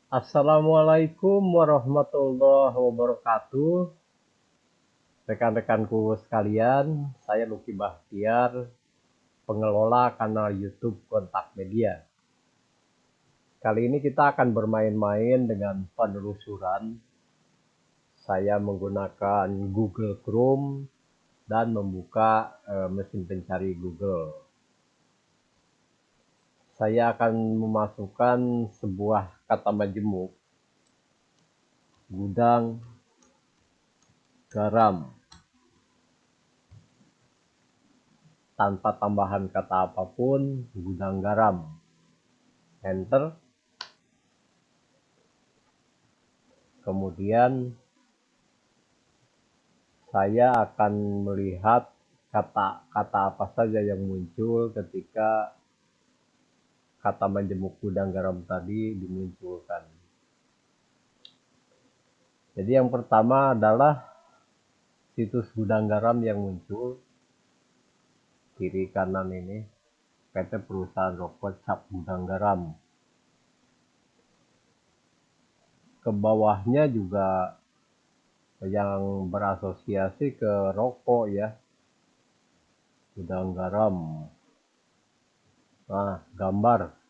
Assalamualaikum warahmatullahi wabarakatuh. Rekan-rekanku sekalian, saya Luki Bahtiar, pengelola kanal YouTube Kontak Media. Kali ini kita akan bermain-main dengan penelusuran. Saya menggunakan Google Chrome dan membuka mesin pencari Google. Saya akan memasukkan sebuah kata majemuk, gudang garam, tanpa tambahan kata apapun, gudang garam. Enter. Kemudian saya akan melihat kata-kata apa saja yang muncul ketika kata majemuk gudang garam tadi dimunculkan. Jadi yang pertama adalah situs gudang garam yang muncul kiri kanan ini, PT Perusahaan Rokok Cap Gudang Garam. Ke bawahnya juga yang berasosiasi ke rokok ya, gudang garam. Nah, gambar.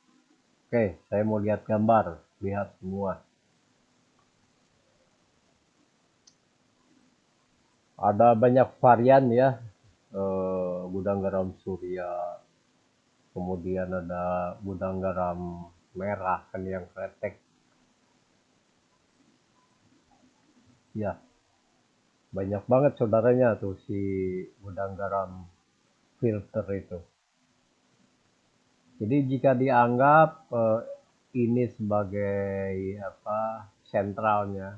Oke, saya mau lihat gambar, lihat semua. Ada banyak varian ya, gudang garam Surya, kemudian ada gudang garam merah kan yang kretek. Ya, banyak banget saudaranya tuh si gudang garam filter itu. Jadi jika dianggap ini sebagai sentralnya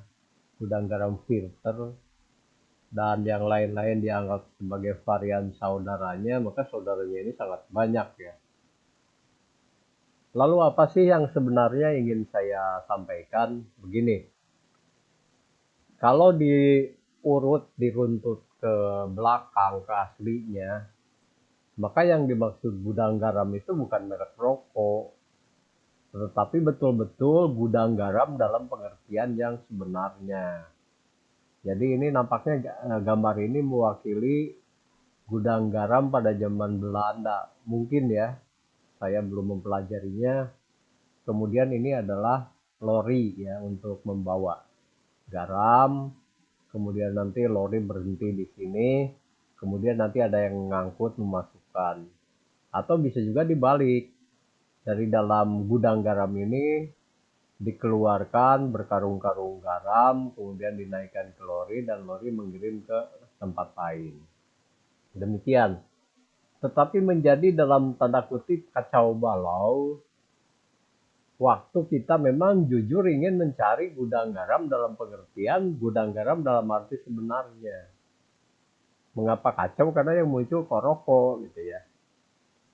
gudang garam filter dan yang lain-lain dianggap sebagai varian saudaranya, maka saudaranya ini sangat banyak ya. Lalu apa sih yang sebenarnya ingin saya sampaikan? Begini, kalau diruntut ke belakang, ke aslinya, maka yang dimaksud gudang garam itu bukan merek rokok, tetapi betul-betul gudang garam dalam pengertian yang sebenarnya. Jadi ini nampaknya gambar ini mewakili gudang garam pada zaman Belanda. Mungkin ya, saya belum mempelajarinya. Kemudian ini adalah lori ya untuk membawa garam. Kemudian nanti lori berhenti di sini. Kemudian nanti ada yang mengangkut memasukkan. Atau bisa juga dibalik. Dari dalam gudang garam ini dikeluarkan berkarung-karung garam, kemudian dinaikkan ke lori dan lori mengirim ke tempat lain. Demikian. Tetapi menjadi dalam tanda kutip kacau balau waktu kita memang jujur ingin mencari gudang garam dalam pengertian gudang garam dalam arti sebenarnya. Mengapa kacau? Karena yang muncul koroko gitu ya.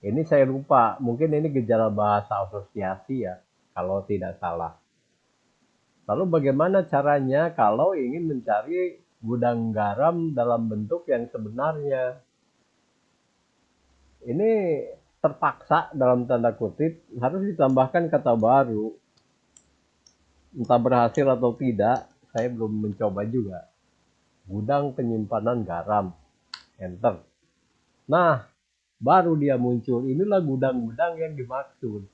Ini saya lupa, mungkin ini gejala bahasa asosiasi ya, kalau tidak salah. Lalu bagaimana caranya kalau ingin mencari gudang garam dalam bentuk yang sebenarnya? Ini terpaksa dalam tanda kutip harus ditambahkan kata baru. Entah berhasil atau tidak, saya belum mencoba juga. Gudang penyimpanan garam. Enter. Nah, baru dia muncul. Inilah gudang-gudang yang dimaksud.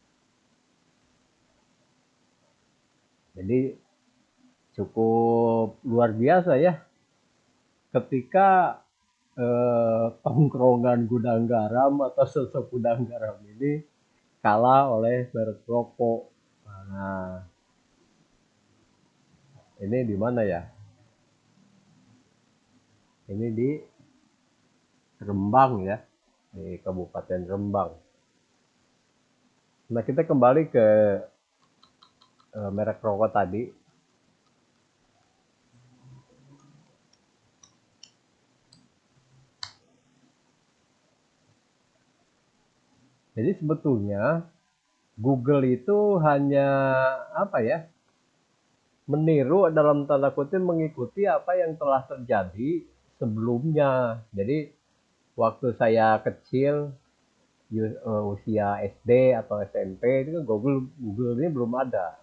Jadi cukup luar biasa ya. Ketika tongkrongan gudang garam atau sosok gudang garam ini kalah oleh merek rokok. Nah, ini di mana ya? Ini di Rembang ya, di Kabupaten Rembang. Nah, kita kembali ke merek rokok tadi. Jadi sebetulnya Google itu hanya apa ya? Meniru dalam tanda kutip mengikuti apa yang telah terjadi sebelumnya. Jadi waktu saya kecil usia SD atau SMP itu kan Google ini belum ada.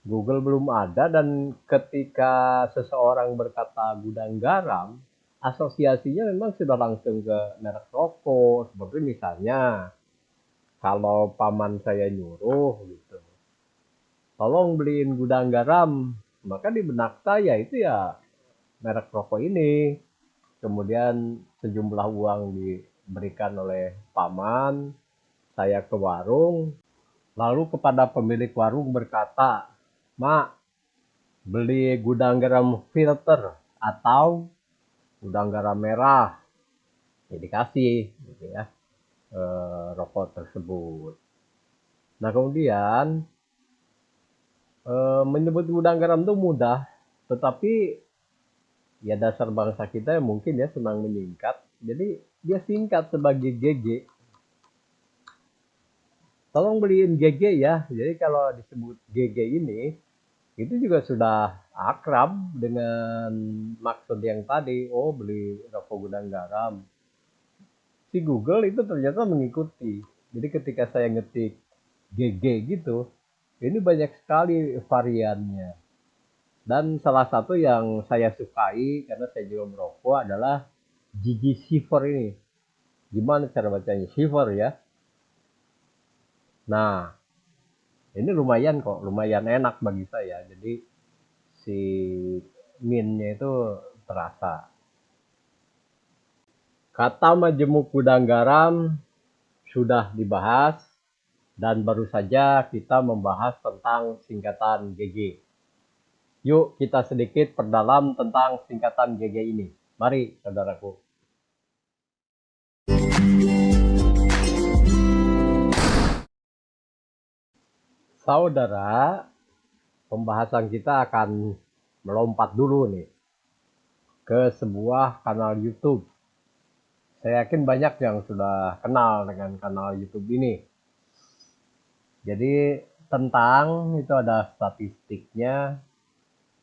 Google belum ada, dan ketika seseorang berkata gudang garam, asosiasinya memang sudah langsung ke merek rokok. Seperti misalnya kalau paman saya nyuruh gitu, tolong beliin gudang garam, maka di benak saya itu ya merek rokok ini. Kemudian sejumlah uang diberikan oleh paman, saya ke warung, lalu kepada pemilik warung berkata, "Mak, beli gudang garam filter atau gudang garam merah." Ya dikasih gitu ya, rokok tersebut. Nah kemudian menyebut gudang garam itu mudah, tetapi ya dasar bangsa kita yang mungkin ya senang menyingkat, jadi dia singkat sebagai GG. Tolong beliin GG ya. Jadi kalau disebut GG ini, itu juga sudah akrab dengan maksud yang tadi. Oh, beli rokok gudang garam. Si Google itu ternyata mengikuti. Jadi ketika saya ngetik GG gitu, ini banyak sekali variannya. Dan salah satu yang saya sukai, karena saya juga merokok, adalah Gigi Shiver ini. Gimana cara bacanya? Shiver ya. Nah, ini lumayan kok, lumayan enak bagi saya. Jadi si minnya itu terasa. Kata majemuk gudang garam sudah dibahas, dan baru saja kita membahas tentang singkatan GG. Yuk kita sedikit perdalam tentang singkatan GG ini. Mari saudaraku. Saudara, pembahasan kita akan melompat dulu nih ke sebuah kanal YouTube. Saya yakin banyak yang sudah kenal dengan kanal YouTube ini. Jadi tentang itu ada statistiknya,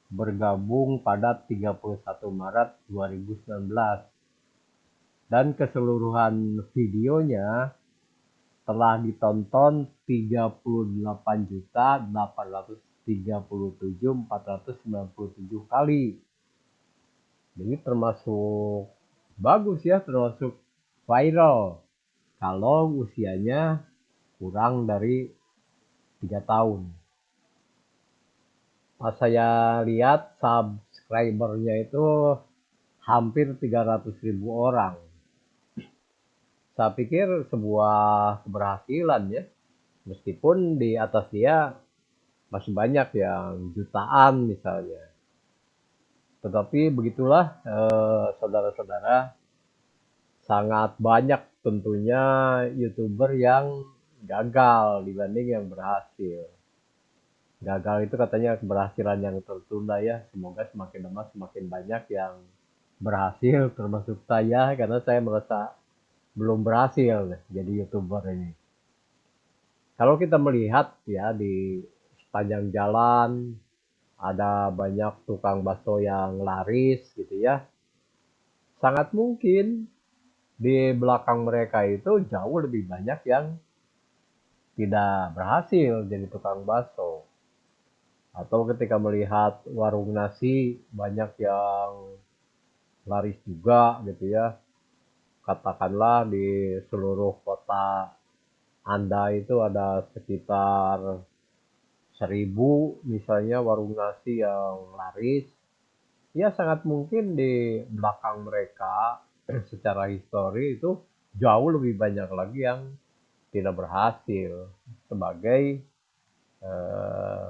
bergabung pada 31 Maret 2019. Dan keseluruhan videonya telah ditonton 38.837.497 kali. Jadi termasuk bagus ya, termasuk viral kalau usianya kurang dari 3 tahun. Pas saya lihat subscribernya itu hampir 300.000 orang. Saya pikir sebuah keberhasilan ya. Meskipun di atas dia masih banyak yang jutaan misalnya. Tetapi begitulah saudara-saudara, sangat banyak tentunya YouTuber yang gagal dibanding yang berhasil. Gagal itu katanya keberhasilan yang tertunda ya. Semoga semakin lama semakin banyak yang berhasil, termasuk saya, karena saya merasa belum berhasil jadi YouTuber ini. Kalau kita melihat ya di sepanjang jalan ada banyak tukang bakso yang laris gitu ya. Sangat mungkin di belakang mereka itu jauh lebih banyak yang tidak berhasil jadi tukang bakso. Atau ketika melihat warung nasi banyak yang laris juga gitu ya. Katakanlah di seluruh kota Anda itu ada sekitar 1.000 misalnya warung nasi yang laris, ya sangat mungkin di belakang mereka secara histori itu jauh lebih banyak lagi yang tidak berhasil sebagai eh,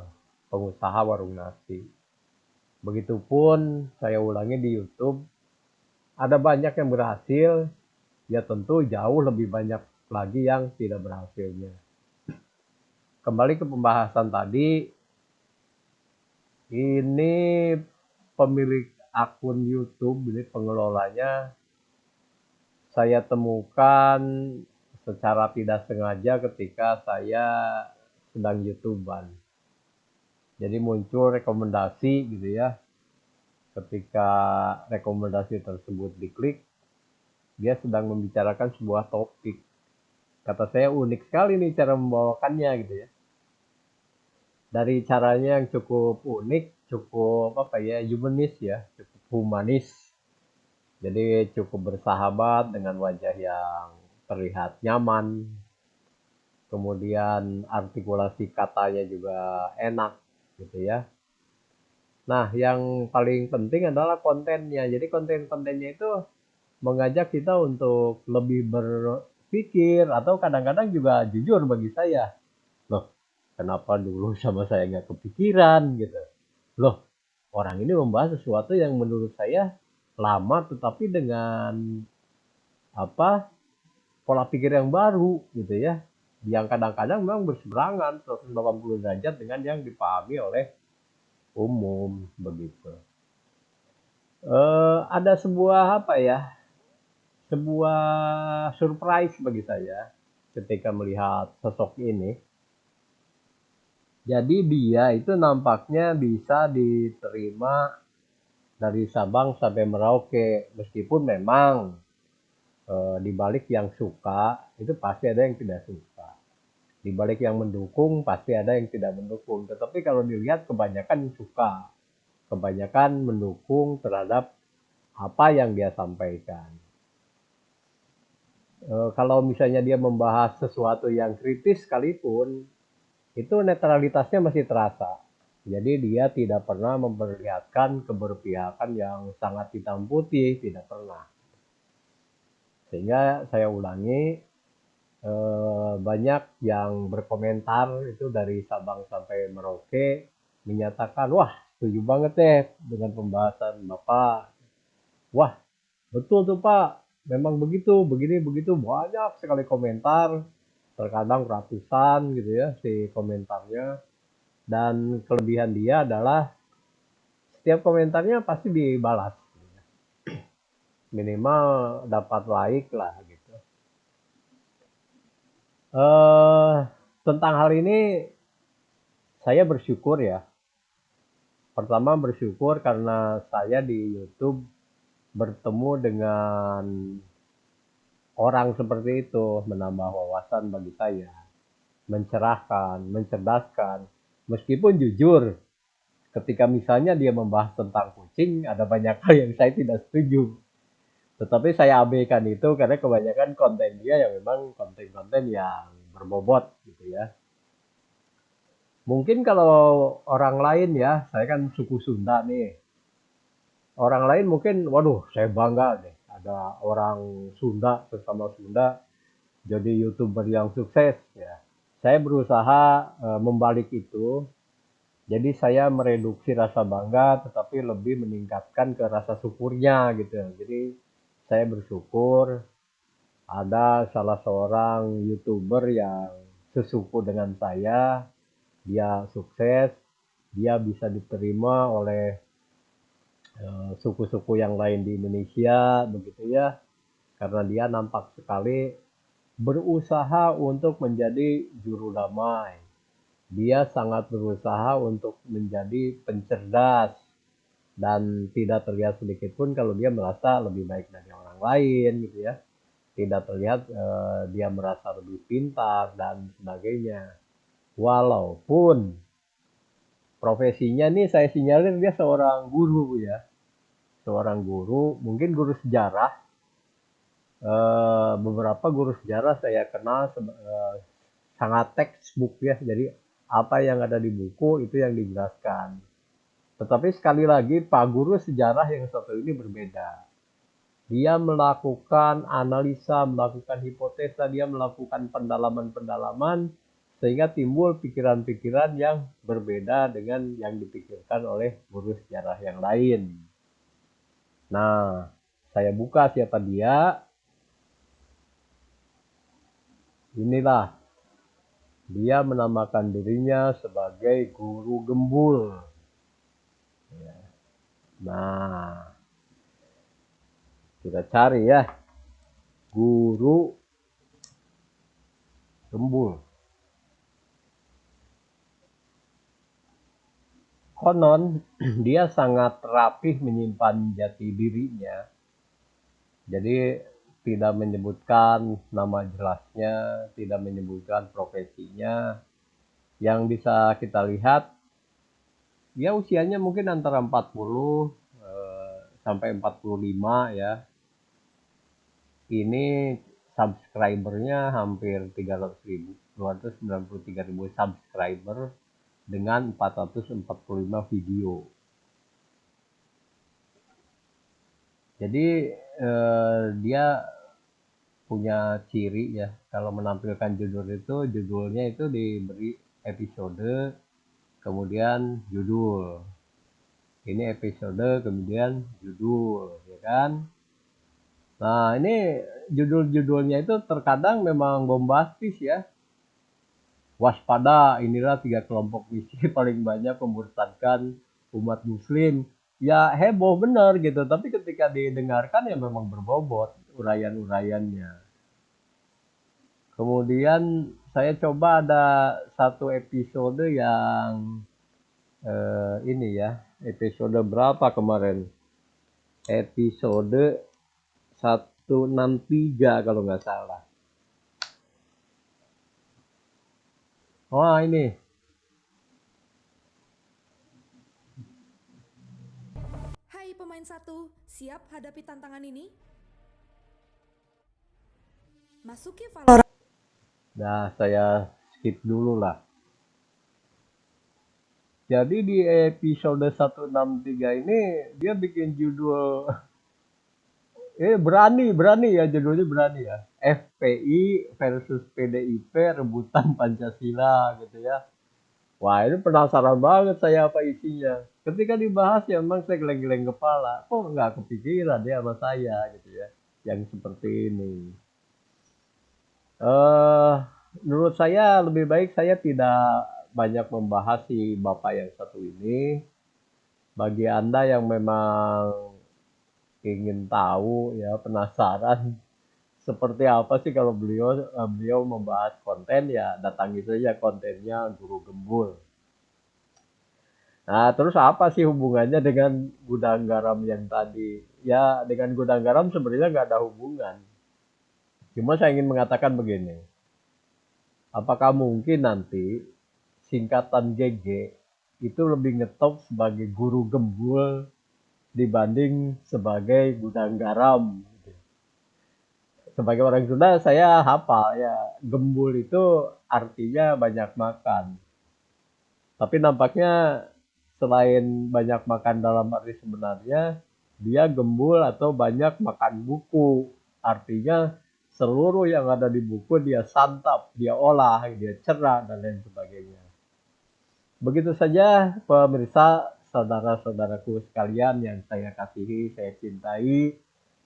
pengusaha warung nasi. Begitupun saya ulangi di YouTube, ada banyak yang berhasil, ya tentu jauh lebih banyak lagi yang tidak berhasilnya. Kembali ke pembahasan tadi, ini pemilik akun YouTube, ini pengelolanya, saya temukan secara tidak sengaja ketika saya sedang YouTuber. Jadi muncul rekomendasi gitu ya. Ketika rekomendasi tersebut diklik, dia sedang membicarakan sebuah topik. Kata saya unik sekali nih cara membawakannya gitu ya. Dari caranya yang cukup unik, cukup apa ya, humanis ya, cukup humanis. Jadi cukup bersahabat dengan wajah yang terlihat nyaman, kemudian artikulasi katanya juga enak gitu ya. Nah, yang paling penting adalah kontennya. Jadi konten-kontennya itu mengajak kita untuk lebih berpikir atau kadang-kadang juga jujur bagi saya. Loh, kenapa dulu sama saya nggak kepikiran gitu. Loh, orang ini membahas sesuatu yang menurut saya lama tetapi dengan apa pola pikir yang baru gitu ya. Yang kadang-kadang memang berseberangan 180 derajat dengan yang dipahami oleh umum begitu. Ada sebuah apa ya, sebuah surprise bagi saya ketika melihat sosok ini. Jadi dia itu nampaknya bisa diterima dari Sabang sampai Merauke, meskipun memang di balik yang suka itu pasti ada yang tidak suka. Di balik yang mendukung pasti ada yang tidak mendukung. Tetapi kalau dilihat kebanyakan suka, kebanyakan mendukung terhadap apa yang dia sampaikan. Kalau misalnya dia membahas sesuatu yang kritis sekalipun, itu netralitasnya masih terasa. Jadi dia tidak pernah memperlihatkan keberpihakan yang sangat hitam putih, tidak pernah. Sehingga saya ulangi, banyak yang berkomentar itu dari Sabang sampai Merauke menyatakan, wah setuju banget deh dengan pembahasan Bapak. Wah betul tuh Pak, memang begitu, begini begitu, banyak sekali komentar, terkadang ratusan gitu ya si komentarnya. Dan kelebihan dia adalah setiap komentarnya pasti dibalas, minimal dapat like lah gitu. eh Tentang hal ini saya bersyukur ya. Pertama bersyukur karena saya di YouTube bertemu dengan orang seperti itu, menambah wawasan bagi saya, mencerahkan, mencerdaskan. Meskipun jujur, ketika misalnya dia membahas tentang kucing, ada banyak hal yang saya tidak setuju. Tetapi saya abaikan itu karena kebanyakan konten dia yang memang konten-konten yang berbobot gitu ya. Mungkin kalau orang lain ya, saya kan suku Sunda nih. Orang lain mungkin, waduh, saya bangga deh. Ada orang Sunda, sesama Sunda, jadi YouTuber yang sukses ya. Saya berusaha membalik itu. Jadi saya mereduksi rasa bangga, tetapi lebih meningkatkan ke rasa syukurnya gitu. Jadi saya bersyukur ada salah seorang YouTuber yang sesuku dengan saya, dia sukses, dia bisa diterima oleh suku-suku yang lain di Indonesia, begitu ya, karena dia nampak sekali berusaha untuk menjadi juru damai. Dia sangat berusaha untuk menjadi pencerdas dan tidak terlihat sedikit pun kalau dia merasa lebih baik dari orang lain gitu ya. Tidak terlihat dia merasa lebih pintar dan sebagainya. Walaupun profesinya nih saya sinyalir dia seorang guru ya, seorang guru, mungkin guru sejarah. Beberapa guru sejarah saya kenal sangat textbook ya, jadi apa yang ada di buku itu yang dijelaskan. Tetapi sekali lagi Pak Guru sejarah yang satu ini berbeda. Dia melakukan analisa, melakukan hipotesa, dia melakukan pendalaman-pendalaman sehingga timbul pikiran-pikiran yang berbeda dengan yang dipikirkan oleh guru sejarah yang lain. Nah, saya buka siapa dia. Inilah, dia menamakan dirinya sebagai guru gembul. Nah, kita cari ya, guru gembul. Konon dia sangat rapih menyimpan jati dirinya. Jadi tidak menyebutkan nama jelasnya, tidak menyebutkan profesinya. Yang bisa kita lihat, ya usianya mungkin antara 40 sampai 45 ya. Ini subscribernya hampir 300.000, 293.000 subscriber dengan 445 video. Jadi dia punya ciri ya, kalau menampilkan judul itu, judulnya itu diberi episode, kemudian judul. Ini episode, kemudian judul, ya kan? Nah, ini judul-judulnya itu terkadang memang bombastis ya. Waspada, inilah 3 kelompok misi paling banyak memurtadkan umat muslim. Ya heboh bener gitu, tapi ketika didengarkan ya memang berbobot uraian-uraiannya. Kemudian saya coba ada satu episode yang ini ya, episode berapa kemarin? Episode 163 kalau nggak salah. Wah ini, Hai pemain satu, siap hadapi tantangan ini? Masuki Valorant. nah saya skip dulu lah. Jadi di episode 163 ini dia bikin judul berani ya, judulnya berani ya. FPI versus PDIP rebutan Pancasila gitu ya. Wah ini penasaran banget saya apa isinya. Ketika dibahas ya memang saya geleng-geleng kepala. Kok nggak kepikiran ya sama saya gitu ya. Yang seperti ini. eh Menurut saya lebih baik saya tidak banyak membahas si bapak yang satu ini. Bagi Anda yang memang ingin tahu ya, penasaran seperti apa sih kalau beliau membahas konten, ya datangi saja kontennya Guru Gembul. Nah, terus apa sih hubungannya dengan gudang garam yang tadi? Ya, dengan gudang garam sebenarnya nggak ada hubungan. Cuma saya ingin mengatakan begini, apakah mungkin nanti singkatan GG itu lebih ngetop sebagai Guru Gembul dibanding sebagai gudang garam? Sebagai orang Sunda saya hafal ya, gembul itu artinya banyak makan. Tapi nampaknya selain banyak makan dalam arti sebenarnya, dia gembul atau banyak makan buku. Artinya seluruh yang ada di buku dia santap, dia olah, dia cerna dan lain sebagainya. Begitu saja pemirsa, saudara-saudaraku sekalian yang saya kasihi, saya cintai.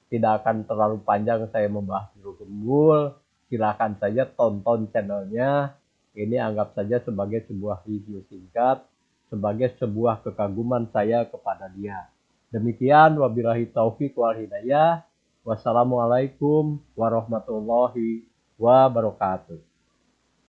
Tidak akan terlalu panjang saya membahas Guru Gembul. Silakan saja tonton channelnya. Ini anggap saja sebagai sebuah review singkat, sebagai sebuah kekaguman saya kepada dia. Demikian, wabillahi taufik wal hidayah. Wassalamualaikum warahmatullahi wabarakatuh.